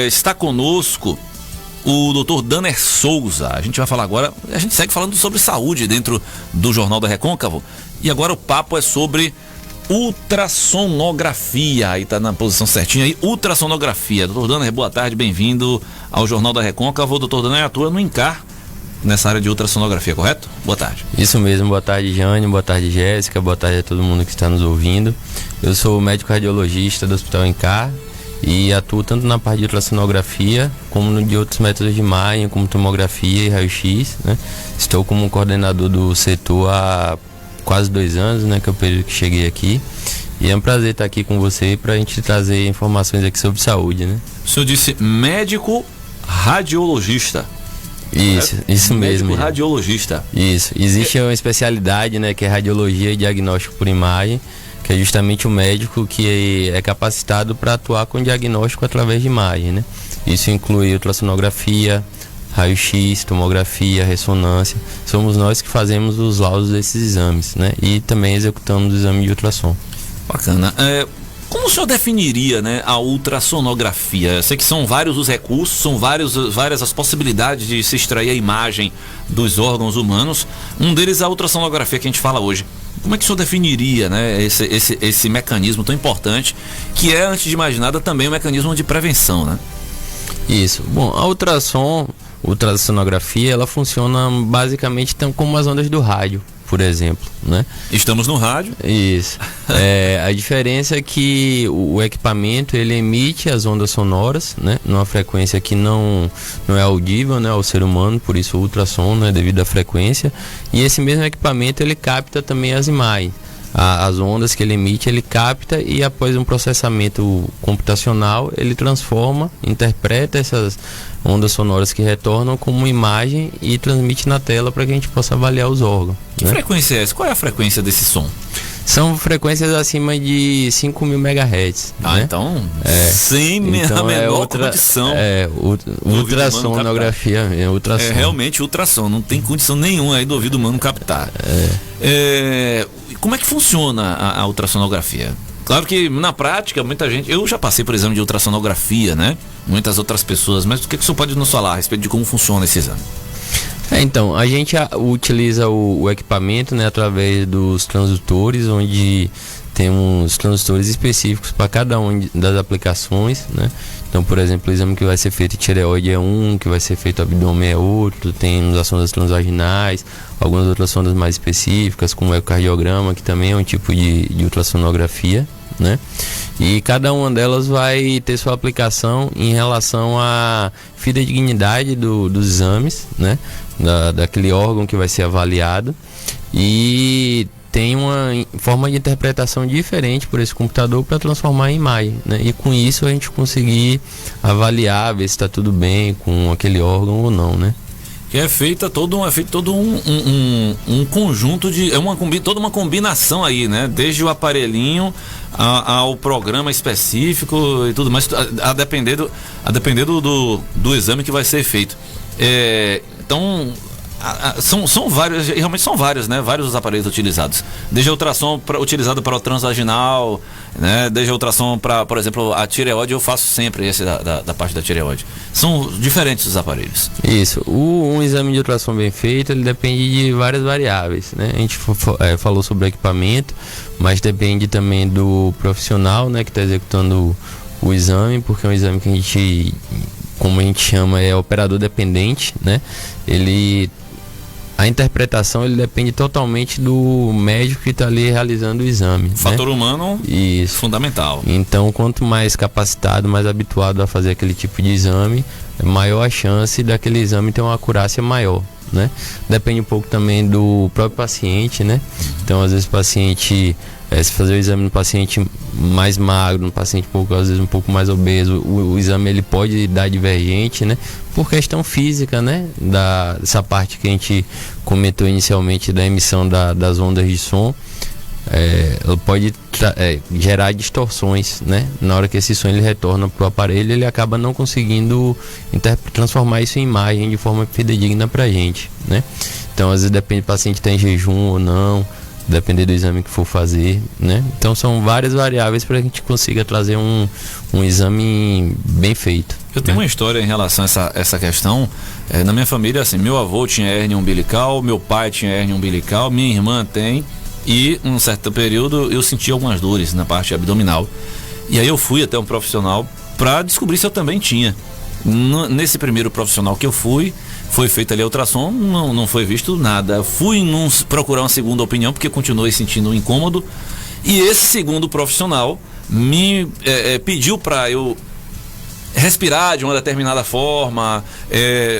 Está conosco o Dr. Danner Souza. A gente vai falar agora, a gente segue falando sobre saúde dentro do Jornal da Recôncavo. E agora o papo é sobre ultrassonografia. Aí tá na posição certinha aí, ultrassonografia. Dr. Danner, boa tarde, bem-vindo ao Jornal da Recôncavo. O Dr. Danner atua no INCAR, nessa área de ultrassonografia, correto? Boa tarde. Isso mesmo, boa tarde, Jane, boa tarde, Jéssica, boa tarde a todo mundo que está nos ouvindo. Eu sou médico radiologista do Hospital INCAR e atuo tanto na parte de ultrassonografia como de outros métodos de imagem, como tomografia e raio-x, né? Estou como coordenador do setor há quase 2 anos, né, que é o período que cheguei aqui. E é um prazer estar aqui com você para a gente trazer informações aqui sobre saúde, né? O senhor disse médico radiologista. Isso mesmo. Médico radiologista. Isso. Existe uma especialidade, né, que é radiologia e diagnóstico por imagem, que é justamente o médico que é capacitado para atuar com diagnóstico através de imagem, né? Isso inclui ultrassonografia, raio-x, tomografia, ressonância. Somos nós que fazemos os laudos desses exames, né? E também executamos o exame de ultrassom. Bacana. Como o senhor definiria, né, a ultrassonografia? Eu sei que são vários os recursos, são várias as possibilidades de se extrair a imagem dos órgãos humanos. Um deles é a ultrassonografia que a gente fala hoje. Como é que o senhor definiria, né, esse mecanismo tão importante, que é, antes de mais nada, também um mecanismo de prevenção, né? Isso. Bom, a ultrassonografia, ela funciona basicamente como as ondas do rádio, por exemplo, né? Estamos no rádio. Isso. A diferença é que o equipamento, ele emite as ondas sonoras, né, numa frequência que não é audível, né, ao ser humano, por isso o ultrassom, né, devido à frequência. E esse mesmo equipamento, ele capta também as imagens. As ondas que ele emite, ele capta e após um processamento computacional, ele transforma, interpreta essas ondas sonoras que retornam como imagem e transmite na tela para que a gente possa avaliar os órgãos. Que frequência é essa? Qual é a frequência desse som? São frequências acima de 5.000 MHz. Né? Então, sem a menor condição. Ultrassonografia mesmo, ultrassom. É realmente ultrassom, não tem condição nenhuma aí do ouvido humano captar. Como é que funciona a ultrassonografia? Claro que na prática, muita gente... Eu já passei por exame de ultrassonografia, né? Muitas outras pessoas, mas o que o senhor pode nos falar a respeito de como funciona esse exame? Então, a gente utiliza o equipamento, né, através dos transdutores, onde temos transdutores específicos para cada uma das aplicações, né? Então, por exemplo, o exame que vai ser feito em tireoide é um, que vai ser feito abdômen é outro, temos as sondas transvaginais, algumas outras sondas mais específicas, como o ecocardiograma, que também é um tipo de ultrassonografia, né? E cada uma delas vai ter sua aplicação em relação à fidedignidade dos exames, né? Daquele órgão que vai ser avaliado, e tem uma forma de interpretação diferente por esse computador para transformar em imagem, né? E com isso a gente conseguir avaliar, ver se está tudo bem com aquele órgão ou não, né? Que é feito todo um conjunto de... toda uma combinação aí, né? Desde o aparelhinho ao programa específico e tudo mais, a depender do exame que vai ser feito. Então, são vários, realmente são vários, né? Vários os aparelhos utilizados. Desde a ultrassom utilizado para o transvaginal, né? Desde a ultrassom para, por exemplo, a tireoide, eu faço sempre esse da parte da tireoide. São diferentes os aparelhos. Isso. Um exame de ultrassom bem feito, ele depende de várias variáveis, né? A gente falou sobre o equipamento, mas depende também do profissional, né, que está executando o exame, porque é um exame que a gente, como a gente chama, é operador dependente, né? A interpretação, ele depende totalmente do médico que está ali realizando o exame. O fator humano, isso, fundamental. Então, quanto mais capacitado, mais habituado a fazer aquele tipo de exame, maior a chance daquele exame ter uma acurácia maior, né? Depende um pouco também do próprio paciente, né? Então, às vezes o paciente, se fazer o exame no paciente mais magro, no paciente às vezes um pouco mais obeso, o exame ele pode dar divergente, né? Por questão física, né? Dessa parte que a gente comentou inicialmente da emissão das ondas de som, ela pode gerar distorções, né? Na hora que esse som ele retorna para o aparelho, ele acaba não conseguindo transformar isso em imagem de forma fidedigna para a gente, né? Então, às vezes depende do paciente estar em jejum ou não, depender do exame que for fazer, né? Então são várias variáveis para que a gente consiga trazer um exame bem feito. Eu tenho uma história em relação a essa questão. Na minha família, assim, meu avô tinha hérnia umbilical, meu pai tinha hérnia umbilical, minha irmã tem, e um certo período eu senti algumas dores na parte abdominal. E aí eu fui até um profissional para descobrir se eu também tinha. Nesse primeiro profissional que eu fui, foi feita ali a ultrassom, não foi visto nada. Fui procurar uma segunda opinião porque continuei sentindo um incômodo. E esse segundo profissional me pediu para eu respirar de uma determinada forma,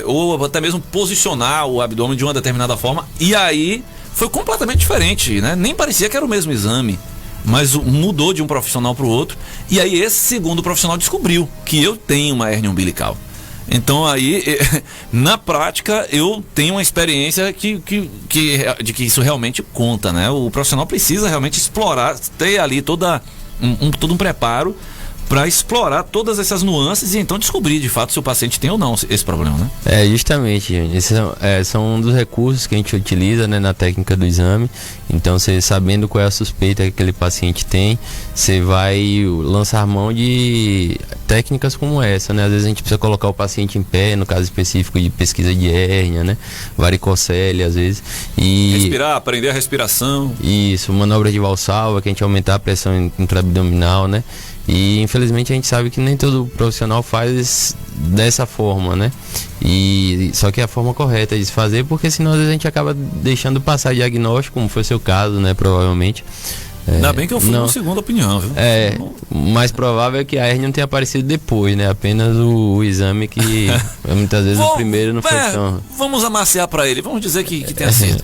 ou até mesmo posicionar o abdômen de uma determinada forma. E aí foi completamente diferente, né? Nem parecia que era o mesmo exame, mas mudou de um profissional para o outro. E aí esse segundo profissional descobriu que eu tenho uma hérnia umbilical. Então aí, na prática, eu tenho uma experiência de que isso realmente conta, né? O profissional precisa realmente explorar, ter ali todo um preparo para explorar todas essas nuances e então descobrir de fato se o paciente tem ou não esse problema, né? Justamente, esses são um dos recursos que a gente utiliza, né, na técnica do exame. Então, você sabendo qual é a suspeita que aquele paciente tem, você vai lançar mão de técnicas como essa, né? Às vezes a gente precisa colocar o paciente em pé, no caso específico de pesquisa de hérnia, né? Varicocele, às vezes. E respirar, aprender a respiração. Isso, manobra de Valsalva, que a gente aumentar a pressão intraabdominal, né? E infelizmente a gente sabe que nem todo profissional faz dessa forma, né? E só que é a forma correta de se fazer, porque senão às vezes a gente acaba deixando passar diagnóstico, como foi o seu caso, né? Provavelmente. Ainda bem que eu fui uma segunda opinião, viu? Mais provável é que a hérnia não tenha aparecido depois, né? Apenas o exame que muitas vezes o primeiro não foi tão... Vamos amaciar para ele, vamos dizer que tenha sido.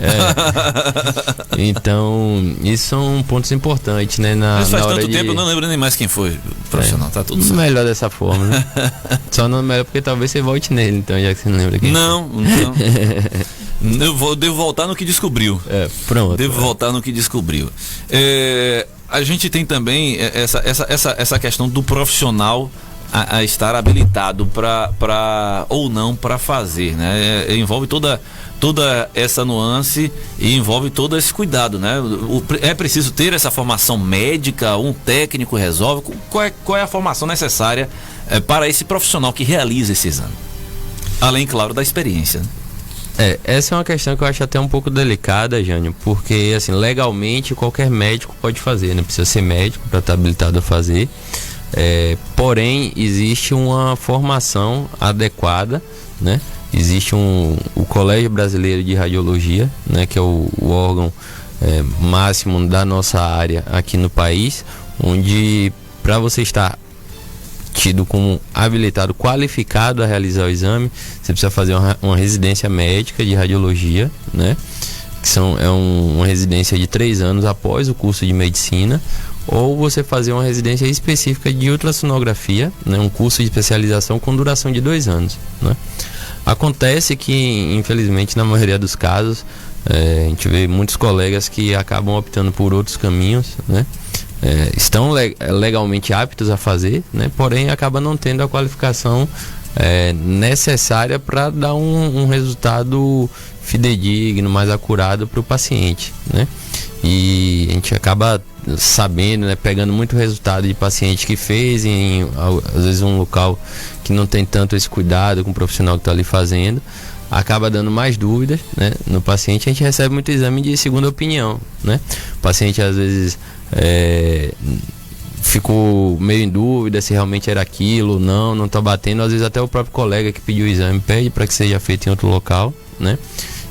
Então, isso são pontos importantes, né? Mas faz tanto tempo, eu não lembro nem mais quem foi o profissional, tá tudo certo. Melhor dessa forma, né? Só não melhor porque talvez você volte nele, então, já que você não lembra quem Não. Eu devo voltar no que descobriu. Pronto. Devo voltar no que descobriu. A gente tem também essa questão do profissional a estar habilitado para ou não para fazer, né? Envolve toda essa nuance e envolve todo esse cuidado, né? É preciso ter essa formação médica, um técnico resolve. Qual é a formação necessária para esse profissional que realiza esse exame? Além, claro, da experiência. Essa é uma questão que eu acho até um pouco delicada, Jânio, porque assim, legalmente qualquer médico pode fazer, não precisa ser médico para estar habilitado a fazer. Porém, existe uma formação adequada, né? Existe o Colégio Brasileiro de Radiologia, né? Que é o órgão máximo da nossa área aqui no país, onde para você estar tido como habilitado, qualificado a realizar o exame, você precisa fazer uma residência médica de radiologia, né? Que uma residência de 3 anos após o curso de medicina, ou você fazer uma residência específica de ultrassonografia, né? Um curso de especialização com duração de 2 anos, né? Acontece que, infelizmente, na maioria dos casos, a gente vê muitos colegas que acabam optando por outros caminhos, né? Estão legalmente aptos a fazer, né? Porém acaba não tendo a qualificação necessária para dar um resultado fidedigno, mais acurado para o paciente, né? E a gente acaba sabendo, né, pegando muito resultado de paciente que fez às vezes um local que não tem tanto esse cuidado com o profissional que está ali fazendo, acaba dando mais dúvidas, né, no paciente. A gente recebe muito exame de segunda opinião, né? O paciente às vezes ficou meio em dúvida se realmente era aquilo ou não está batendo. Às vezes até o próprio colega que pediu o exame pede para que seja feito em outro local, né?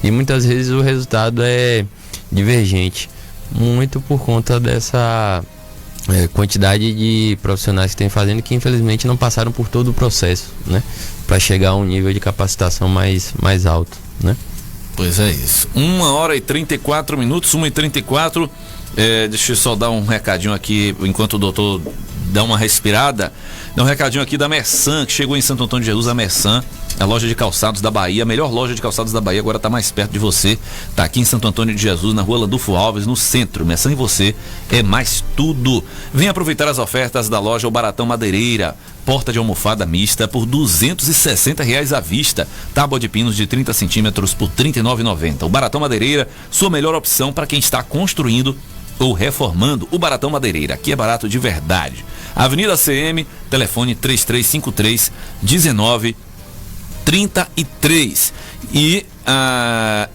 E muitas vezes o resultado é divergente, muito por conta dessa quantidade de profissionais que tem fazendo, que infelizmente não passaram por todo o processo, né, para chegar a um nível de capacitação mais alto, né? Pois é isso. 1h34, 1h34. Deixa eu só dar um recadinho aqui enquanto o doutor dá uma respirada. Dá um recadinho aqui da Mersan, que chegou em Santo Antônio de Jesus, a Mersan, a loja de calçados da Bahia, a melhor loja de calçados da Bahia, agora está mais perto de você. Está aqui em Santo Antônio de Jesus, na rua Landulfo Alves, no centro. Mersan e você é mais tudo. Venha aproveitar as ofertas da loja O Baratão Madeireira. Porta de almofada mista por R$260 à vista. Tábua de pinos de 30 centímetros por R$ 39,90. O Baratão Madeireira, sua melhor opção para quem está construindo ou reformando. O Baratão Madeireira, aqui é barato de verdade. Avenida CM, telefone 3353-1933. E a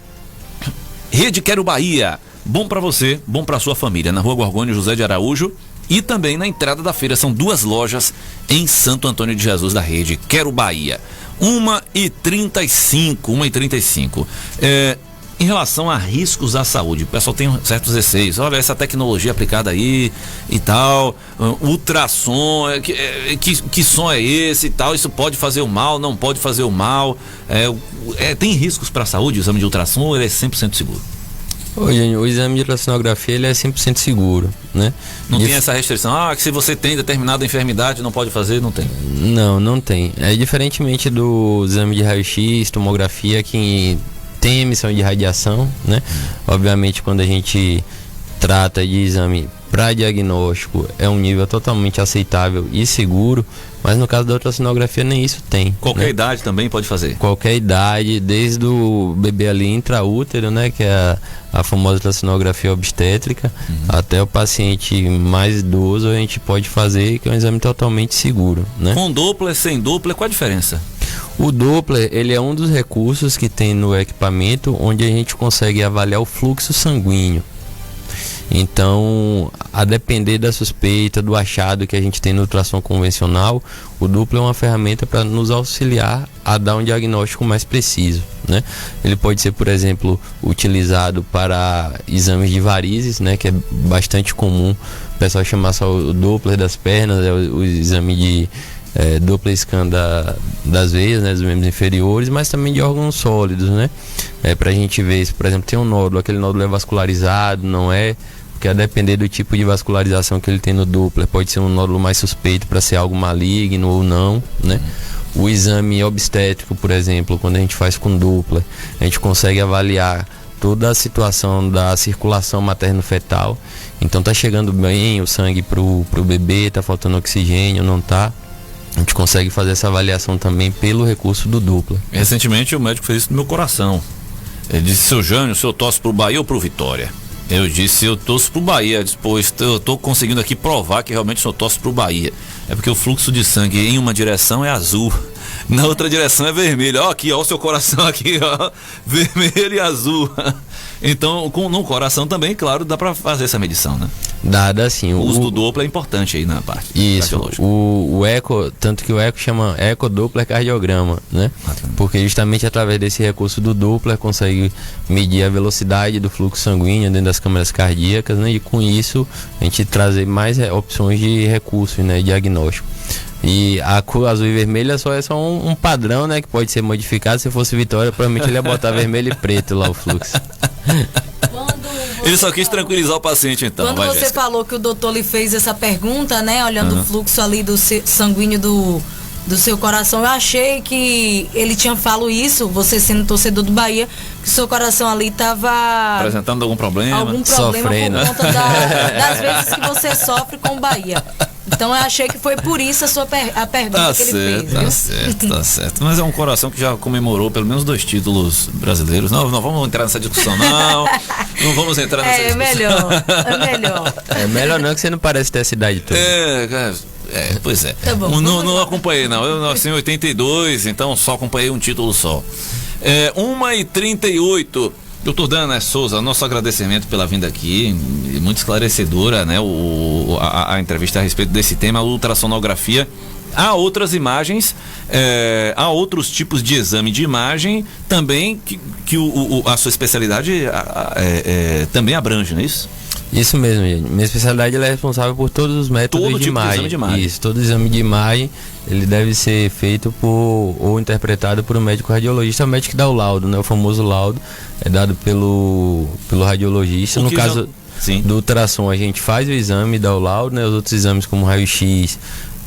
Rede Quero Bahia, bom para você, bom para sua família, na Rua Gorgônio José de Araújo e também na entrada da feira. São duas lojas em Santo Antônio de Jesus da Rede Quero Bahia. 1h35. Em relação a riscos à saúde, o pessoal tem certos receios. Olha, essa tecnologia aplicada aí e tal, ultrassom, que som é esse e tal, isso pode fazer o mal, não pode fazer o mal. Tem riscos para a saúde o exame de ultrassom ou ele é 100% seguro? Hoje, o exame de ultrassonografia ele é 100% seguro, né? Não tem essa restrição, que se você tem determinada enfermidade não pode fazer, não tem? Não tem. Diferentemente do exame de raio-x, tomografia, que tem emissão de radiação, né? Obviamente, quando a gente trata de exame para diagnóstico, é um nível totalmente aceitável e seguro, mas no caso da ultrassonografia nem isso tem. Qualquer idade também pode fazer? Qualquer idade, desde o bebê ali intraútero, né, que é a famosa ultrassonografia obstétrica, até o paciente mais idoso a gente pode fazer, que é um exame totalmente seguro, né? Com Doppler, sem Doppler, qual a diferença? O Doppler, ele é um dos recursos que tem no equipamento onde a gente consegue avaliar o fluxo sanguíneo. Então, a depender da suspeita, do achado que a gente tem no ultrassom convencional, o Doppler é uma ferramenta para nos auxiliar a dar um diagnóstico mais preciso, né? Ele pode ser, por exemplo, utilizado para exames de varizes, né, que é bastante comum. O pessoal chama só o Doppler das pernas, é o exame de Doppler scan das veias, né, dos membros inferiores, mas também de órgãos sólidos, né? Para a gente ver se, por exemplo, tem um nódulo, aquele nódulo é vascularizado, não é? Porque a depender do tipo de vascularização que ele tem no Doppler, pode ser um nódulo mais suspeito para ser algo maligno ou não, né? O exame obstétrico, por exemplo, quando a gente faz com Doppler, a gente consegue avaliar toda a situação da circulação materno-fetal. Então tá chegando bem o sangue pro bebê, tá faltando oxigênio, não tá? A gente consegue fazer essa avaliação também pelo recurso do Doppler. Recentemente o médico fez isso no meu coração. Ele disse: seu Jânio, o senhor torce pro Bahia ou pro Vitória? Eu disse: eu torço pro Bahia. Ele disse: pois eu tô conseguindo aqui provar que realmente o senhor torce pro Bahia. É porque o fluxo de sangue em uma direção é azul, na outra direção é vermelho. Ó, aqui, ó, o seu coração aqui, ó, vermelho e azul. Então, no coração também, claro, dá para fazer essa medição, né? Dá sim. O uso do Doppler é importante aí na parte cardiológica. O eco, tanto que o eco chama eco-Doppler cardiograma, né? Porque justamente através desse recurso do Doppler consegue medir a velocidade do fluxo sanguíneo dentro das câmaras cardíacas, né? E com isso a gente trazer mais opções de recursos, né? Diagnóstico. E a cor azul e vermelha é só um padrão, né? Que pode ser modificado. Se fosse Vitória, provavelmente ele ia botar vermelho e preto lá o fluxo. Ele só quis tranquilizar o paciente, então. Quando você falou que o doutor lhe fez essa pergunta, né? Olhando o fluxo ali do sanguíneo do seu coração, eu achei que ele tinha falado isso, você sendo torcedor do Bahia, que o seu coração ali estava apresentando algum problema sofrendo por conta das vezes que você sofre com o Bahia. Então eu achei que foi por isso a pergunta que ele fez. Tá certo. Mas é um coração que já comemorou pelo menos 2 títulos brasileiros. Não vamos entrar nessa discussão, não. Não vamos entrar nessa discussão. É melhor. É melhor não, que você não parece ter essa idade toda. Pois é. Tá bom, não acompanhei, não. Eu nasci em 82, então só acompanhei um título só. 1h38. Doutor Dana Souza, nosso agradecimento pela vinda aqui, muito esclarecedora, né? A entrevista a respeito desse tema, a ultrassonografia. Há outras imagens, há outros tipos de exame de imagem também que a sua especialidade também abrange, não é isso? Isso mesmo, gente. Minha especialidade ela é responsável por todos os métodos de imagem. Isso, todo exame de imagem ele deve ser feito ou interpretado por um médico radiologista, o médico que dá o laudo, né? O famoso laudo é dado pelo radiologista. No caso do ultrassom, a gente faz o exame, dá o laudo, né? Os outros exames como raio-x,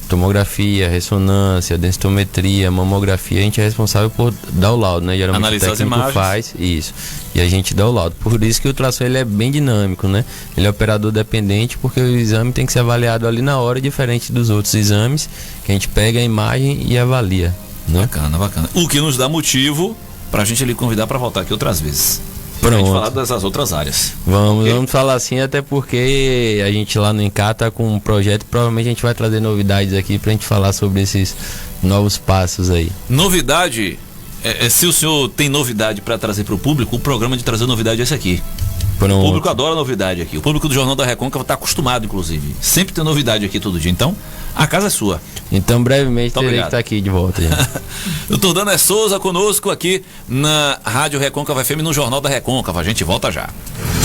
tomografia, ressonância, densitometria, mamografia, a gente é responsável por dar o laudo, né? Geralmente analisar o técnico as imagens. faz isso, e a gente dá o laudo. Por isso que o ultrassom ele é bem dinâmico, né? Ele é operador dependente porque o exame tem que ser avaliado ali na hora, diferente dos outros exames, que a gente pega a imagem e avalia, né? Bacana, bacana. O que nos dá motivo pra gente lhe convidar para voltar aqui outras vezes. Pra gente falar dessas outras áreas. Vamos falar assim, até porque a gente lá no Encar tá com um projeto, provavelmente a gente vai trazer novidades aqui pra gente falar sobre esses novos passos aí. Novidade, se o senhor tem novidade para trazer para o público, o programa de trazer novidade é esse aqui. Pronto. O público adora novidade aqui. O público do Jornal da Recôncava está acostumado, inclusive. Sempre tem novidade aqui todo dia. Então, a casa é sua. Então, brevemente, terei que obrigado. estar aqui de volta. Doutor Daner Souza conosco aqui na Rádio Recôncava FM, no Jornal da Recôncava. A gente volta já.